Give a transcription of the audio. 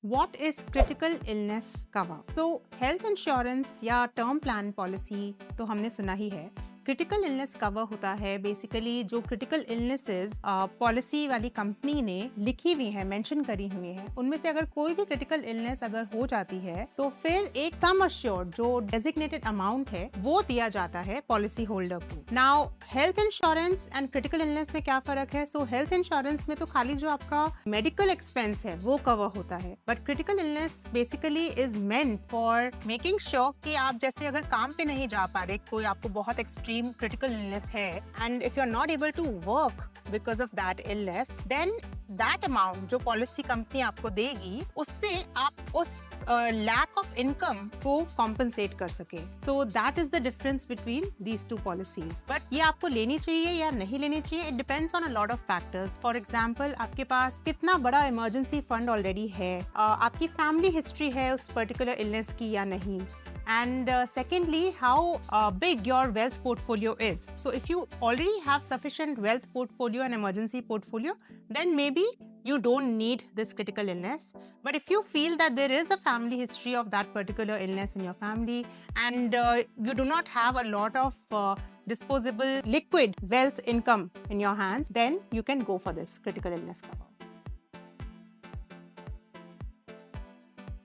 What is critical illness cover? So health insurance या term plan policy तो हमने सुना ही है। क्रिटिकल इलनेस कवर होता है बेसिकली जो क्रिटिकल इलनेसेस पॉलिसी वाली कंपनी ने लिखी हुई है, मेंशन करी हुई है, उनमें से अगर कोई भी क्रिटिकल इलनेस अगर हो जाती है तो फिर एक सम अश्योर्ड जो डेजिग्नेटेड अमाउंट है वो दिया जाता है पॉलिसी होल्डर को। Now health insurance and critical illness में क्या फर्क है? सो हेल्थ इंश्योरेंस में तो खाली जो आपका मेडिकल एक्सपेंस है वो कवर होता है, but critical illness basically is meant for making sure कि आप जैसे अगर काम पे नहीं जा पा रहे, कोई आपको बहुत एक्सट्रीम critical illness है and if you're not able to work because of that illness, then that amount जो पॉलिसी कंपनी आपको देगी उससे आप उस lack of income को compensate कर सके। So that is the difference between these two policies. But ये आपको लेनी चाहिए या नहीं लेनी चाहिए, it depends on a lot of factors. For example, आपके पास कितना बड़ा emergency fund already है, आपकी family history है उस particular illness की या नहीं, and secondly how big your wealth portfolio is. So if you already have sufficient wealth portfolio and emergency portfolio, then maybe you don't need this critical illness. But if you feel that there is a family history of that particular illness in your family and you do not have a lot of disposable liquid wealth income in your hands, then you can go for this critical illness cover.